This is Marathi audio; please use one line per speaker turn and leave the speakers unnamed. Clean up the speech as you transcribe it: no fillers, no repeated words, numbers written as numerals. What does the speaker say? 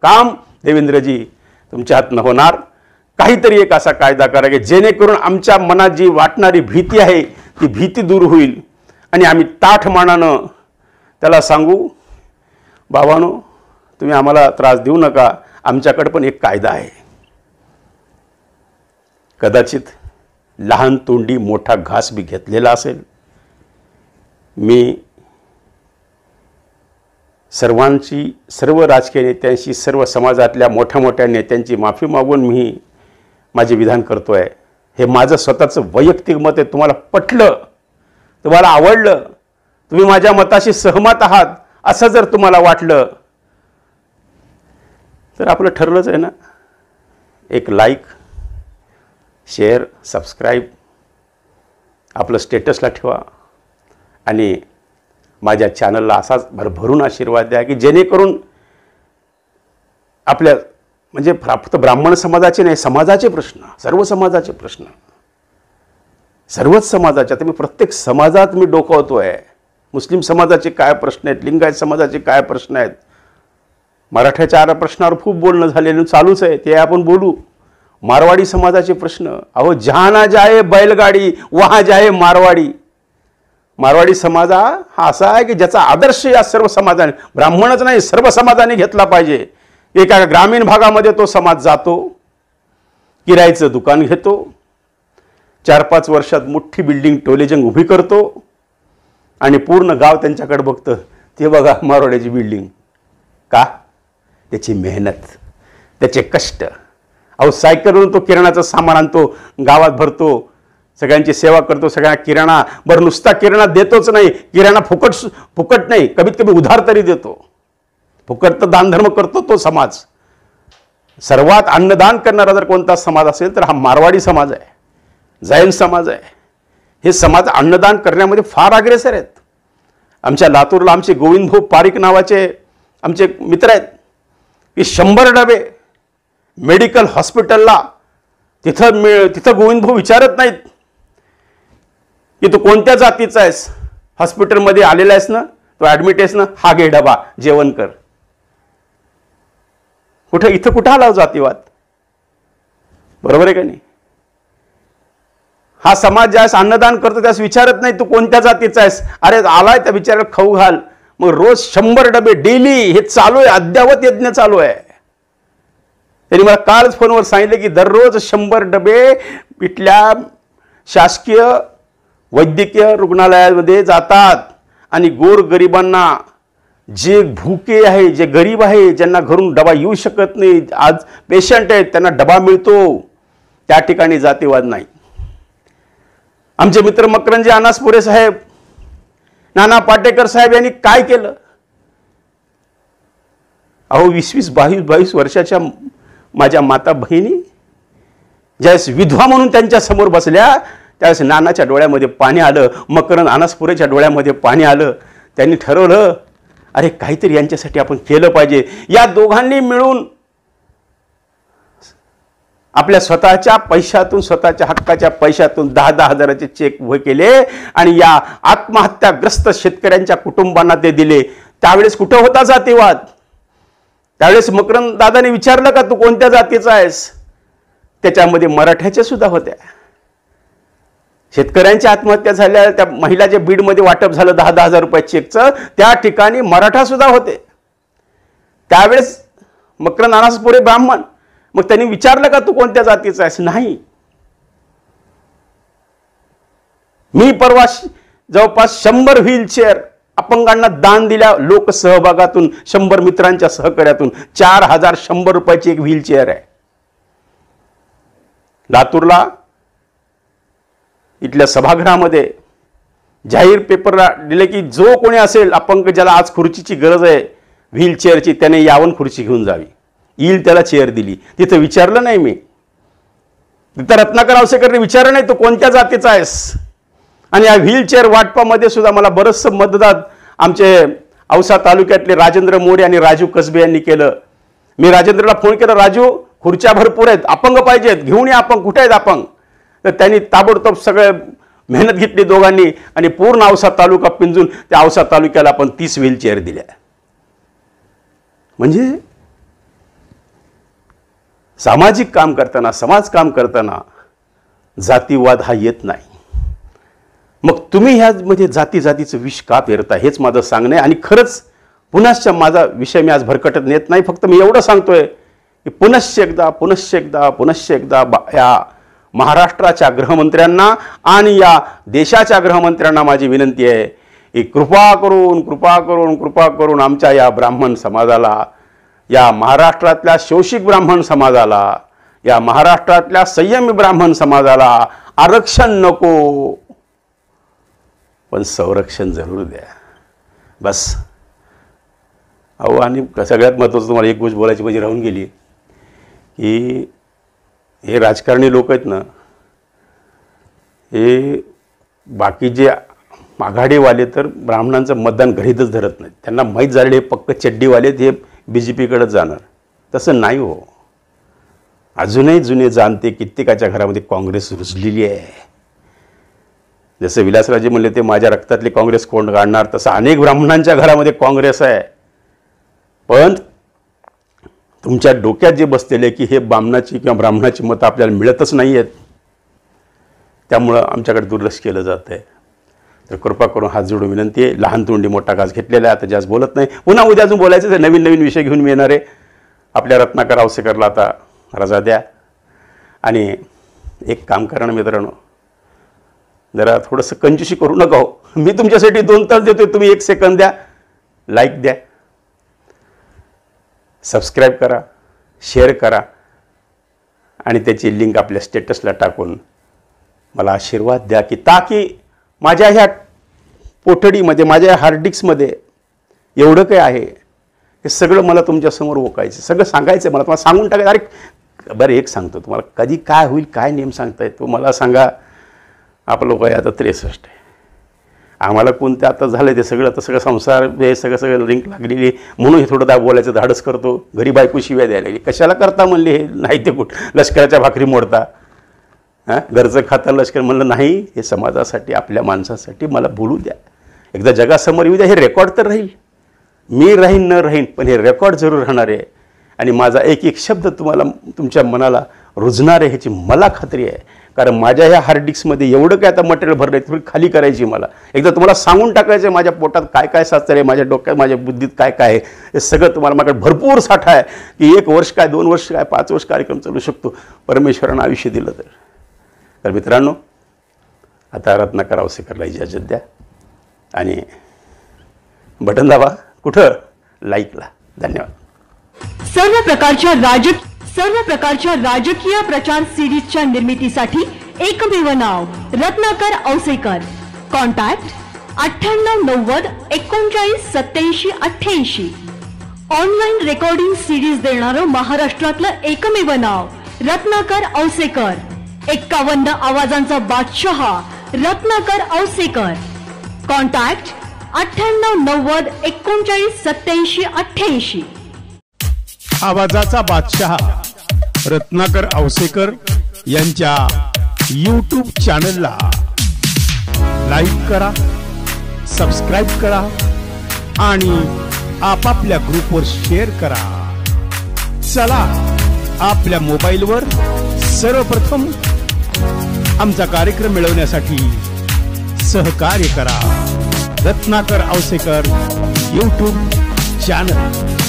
काम देवेंद्रजी तुमच्या हातनं होणार. काहीतरी एक असा कायदा करा की जेणेकरून आमच्या मनात जी वाटणारी भीती आहे ती भीती दूर होईल आणि आम्ही ताठ मानानं त्याला सांगू, बाबांनो तुम्ही आम्हाला त्रास देऊ नका, आमच्याकडे पण एक कायदा आहे. कदाचित लहान तोंडी मोठा घास बी घेतलेला असेल. मी सर्वांची, सर्व राजकीय नेत्यांशी, सर्व समाजातल्या मोठ्या मोठ्या नेत्यांची माफी मागून मी माझे विधान करतो आहे. हे माझं स्वतःचं वैयक्तिक मत आहे. तुम्हाला पटलं, तुम्हाला आवडलं, तुम्ही माझ्या मताशी सहमत आहात असं जर तुम्हाला वाटलं तर आपलं ठरलंच आहे ना. एक लाईक, शेअर, सबस्क्राईब आपलं स्टेटसला ठेवा आणि माझ्या चॅनलला असाच भरभरून आशीर्वाद द्या की जेणेकरून आपल्या म्हणजे फक्त ब्राह्मण समाजाचे नाही, समाजाचे प्रश्न, सर्व समाजाचे प्रश्न, सर्वच समाजाचे, आता मी प्रत्येक समाजात मी डोकावतोय. मुस्लिम समाजाचे काय प्रश्न आहेत, लिंगायत समाजाचे काय प्रश्न आहेत, मराठ्याच्या प्रश्नावर खूप बोलणं झालेलं चालूच आहे, ते आपण बोलू. मारवाडी समाजाचे प्रश्न, अहो जहाँ ना जाए बैलगाडी वहाँ जाए मारवाडी. मारवाडी समाज हा असा आहे की ज्याचा आदर्श या सर्व समाजाने, ब्राह्मणच नाही सर्व समाजाने घेतला पाहिजे. एका ग्रामीण भागामध्ये तो समाज जातो, किरायचं दुकान घेतो, 4-5 वर्षात मोठी बिल्डिंग टोलेजंग उभी करतो आणि पूर्ण गाव त्यांच्याकडे बघतं, ते बघा मारवाड्याची बिल्डिंग. का? त्याची मेहनत, त्याचे कष्ट. अहो सायकलवरून तो किराणाचं सामान आणतो, गावात भरतो, सगळ्यांची सेवा करतो, सगळ्यांना किराणा, बरं नुसता किराणा देतोच नाही, किराणा फुकट नाही, कमीत कमी उधार तरी देतो. फुकट तर दानधर्म करतो तो समाज. सर्वात अन्नदान करणारा जर कोणता समाज असेल तर हा मारवाडी समाज आहे, जैन समाज आहे. हे समाज अन्नदान करण्यामध्ये फार अग्रेसर आहेत. आमच्या लातूरला आमचे गोविंदभाऊ पारिक नावाचे आमचे मित्र आहेत की 100 डबे मेडिकल हॉस्पिटलला तिथं गोविंदभाऊ विचारत नाहीत की तू कोणत्या जातीचा आहेस, हॉस्पिटलमध्ये आलेला आहेस ना, तो ॲडमिट आहेस ना, हा घे डबा, जेवण कर. इथं कुठं आला जातीवाद? बरोबर आहे का नाही? हा समाज ज्यास अन्नदान करतो त्यास विचारत नाही तू कोणत्या जातीचा आहेस, अरे आलाय त्या विचारायला खाऊ घाल. मग रोज 100 डबे डेली हे चालू आहे, अद्यावत यज्ञ चालू आहे. त्यांनी मला कालच फोनवर सांगितलं की दररोज 100 डबे इथल्या शासकीय वैद्यकीय रुग्णालयामध्ये जातात आणि गोरगरिबांना, जे भुके आहे, जे गरीब आहे, ज्यांना घरून डबा येऊ शकत नाही, आज पेशंट आहेत, त्यांना डबा मिळतो. त्या ठिकाणी जातीवाद नाही. आमचे मित्र मकरंजी अनासपुरे साहेब, नाना पाटेकर साहेब यांनी काय केलं? अहो 20-20, 22-22 वर्षाच्या माझ्या माता बहिणी ज्यावेळेस विधवा म्हणून त्यांच्या समोर बसल्या त्यावेळेस नानाच्या डोळ्यामध्ये पाणी आलं, मकरंद अनासपुरेच्या डोळ्यामध्ये पाणी आलं. त्यांनी ठरवलं अरे काहीतरी यांच्यासाठी आपण केलं पाहिजे. या दोघांनी मिळून आपल्या स्वतःच्या पैशातून, स्वतःच्या हक्काच्या पैशातून 10-10 हजाराचे चेक उभे केले आणि या आत्महत्याग्रस्त शेतकऱ्यांच्या कुटुंबांना ते दिले. त्यावेळेस कुठं होता जातीवाद? त्यावेळेस मकरंद दादाने विचारलं का तू कोणत्या जातीचा आहेस? त्याच्यामध्ये मराठ्याच्या सुद्धा होत्या. शेतकऱ्यांची आत्महत्या झाल्या, त्या महिलाच्या बीडमध्ये वाटप झालं 10-10 हजार रुपये चेकचं, त्या ठिकाणी मराठा सुद्धा होते. त्यावेळेस मकरंद अनासपुरे ब्राह्मण. मग त्यांनी विचारलं का तू कोणत्या जातीचा आहेस? नाही. मी परवा जवळपास 100 व्हीलचेअर अपंगांना दान दिल्या लोकसहभागातून, 100 मित्रांच्या सहकार्यातून. 4100 रुपयाची एक व्हीलचेअर आहे. लातूरला इथल्या सभागृहामध्ये जाहीर पेपरला दिले की जो कोणी असेल अपंग ज्याला आज खुर्चीची गरज आहे व्हीलचेअरची, त्याने यावून खुर्ची घेऊन जावी. येईल त्याला चेअर दिली. तिथं विचारलं नाही मी, तिथं रत्नाकर आवसेकरने विचारलं नाही तू कोणत्या जातीचा आहेस. आणि या व्हीलचेअर वाटपामध्ये सुद्धा मला बरंचसं मदत आमचे औसा तालुक्यातले राजेंद्र मोरे आणि राजू कसबे यांनी केलं. मी राजेंद्रला फोन केला, राजू खुर्च्या भरपूर आहेत, अपंग पाहिजेत, घेऊन या अपंग, कुठे आहेत अपंग? तर त्यांनी ताबडतोब सगळे मेहनत घेतली दोघांनी आणि पूर्ण औसा तालुका पिंजून त्या औसा तालुक्याला आपण 30 व्हीलचेअर दिल्या. म्हणजे सामाजिक काम करताना, समाज काम करताना जातीवाद हा येत नाही. मग तुम्ही ह्यामध्ये जातीचं विष का पेरता, हेच माझं सांगणं आहे. आणि खरंच पुनश्च माझा विषय मी आज भरकटत नेत नाही, फक्त मी एवढं सांगतोय की पुनश्च एकदा या महाराष्ट्राच्या गृहमंत्र्यांना आणि या देशाच्या गृहमंत्र्यांना माझी विनंती आहे की कृपा करून आमच्या या ब्राह्मण समाजाला, या महाराष्ट्रातल्या शोषित ब्राह्मण समाजाला, या महाराष्ट्रातल्या संयमी ब्राह्मण समाजाला आरक्षण नको, पण संरक्षण जरूर द्या. बस. अहो, आणि सगळ्यात महत्त्वाचं तुम्हाला एक गोष्ट बोलायची म्हणजे राहून गेली की हे राजकारणी लोक आहेत ना, हे बाकी जे आघाडीवाले तर ब्राह्मणांचं मतदान घरीतच धरत नाहीत. त्यांना माहीत झालेले हे पक्क चड्डीवाले हे BJPकडेच जाणार. तसं नाही हो. अजूनही जुने जाणते कित्येकाच्या घरामध्ये काँग्रेस रुजलेली आहे. जसं विलासराजे म्हणले ते माझ्या रक्तातली काँग्रेस कोण काढणार, तसं अनेक ब्राह्मणांच्या घरामध्ये काँग्रेस आहे. पण तुमच्या डोक्यात जे बसलेले की हे बामणाची किंवा ब्राह्मणाची मतं आपल्याला मिळतच नाही आहेत, त्यामुळं आमच्याकडे दुर्लक्ष केलं जातं आहे. तर कृपा करून हात जोडून विनंती आहे. लहान तोंडी मोठा घास घेतलेला आहे, आता जास्त बोलत नाही. पुन्हा उद्या अजून बोलायचं आहे, नवीन विषय घेऊन मी येणार आहे. आपल्या रत्नाकर आवसेकरला आता रजा द्या. आणि एक काम करा ना मित्रांनो, जरा थोडंसं कंजूसी करू नका हो. मी तुमच्यासाठी 2 तास देतोय, तुम्ही 1 सेकंद द्या, लाईक द्या, सबस्क्राईब करा, शेअर करा आणि त्याची लिंक आपल्या स्टेटसला टाकून मला आशीर्वाद द्या की ताकी माझ्या ह्या पोटडीमध्ये, माझ्या हार्ड डिस्कमध्ये एवढं काय आहे हे सगळं मला तुमच्यासमोर ओकायचं, सगळं सांगायचं मला. तुम्हाला सांगून टाकायचं. अरे बरं, एक सांगतो तुम्हाला, कधी काय होईल काय नेम सांगता येतो मला सांगा. आपलं वय आता 63 आहे. आम्हाला कोणतं आता झालं ते सगळं, आता सगळं संसार हे सगळं लिंक लागलेली, म्हणून हे थोडं बोलायचं धाडस करतो. घरी बायको शिव्या द्यायला लागली, कशाला करता म्हणले, हे नाही ते कुठं लष्कराच्या भाकरी मोडता, हां घरचं खाता लष्कर. म्हणलं नाही, हे समाजासाठी, आपल्या माणसासाठी मला बोलू द्या. एकदा जगासमोर येऊ द्या. हे रेकॉर्ड तर राहील, मी राहीन न राहीन, पण हे रेकॉर्ड जरूर राहणार आहे. आणि माझा एक शब्द तुम्हाला तुमच्या मनाला रुजणार आहे ह्याची मला खात्री आहे. कारण माझ्या ह्या हार्ड डिस्कमध्ये एवढं काय आता मटेरियल भरलं आहे, थोडी खाली करायची मला. एकदा तुम्हाला सांगून टाकायचं आहे माझ्या पोटात काय काय साचतं आहे, माझ्या डोक्यात, माझ्या बुद्धीत काय काय आहे, हे सगळं तुम्हाला माझ्याकडे भरपूर साठा आहे की 1 वर्ष काय, 2 वर्ष काय, 5 वर्ष कार्यक्रम चालू शकतो, परमेश्वरानं आयुष्य दिलं तर. तर मित्रांनो, आता रत्नाकर आवसेकरला इजाजत द्या आणि बटन दाबा. कुठं? लाईकला. धन्यवाद.
सर्व प्रकारच्या राजकीय प्रचार सिरीजच्या निर्मितीसाठी एकमेव नाव Ratnakar Ausekar. Contact 9890 39 87 88. Online recording series देणारं महाराष्ट्रातलं एकमेव नाव रत्नाकर औसेकर. 51 आवाजांचा बादशाह रत्नाकर औसेकर. कॉन्टॅक्ट 9890 39 87 88.
आवाजाचा बादशाह रत्नाकर औसेकर यांच्या YouTube चॅनलला लाईक करा, सबस्क्राईब करा आणि आपापल्या ग्रुपवर शेअर करा. चला, आपल्या मोबाईलवर सर्वप्रथम आमचा कार्यक्रम मिळवण्यासाठी सहकार्य करा. Ratnakar Ausekar YouTube channel.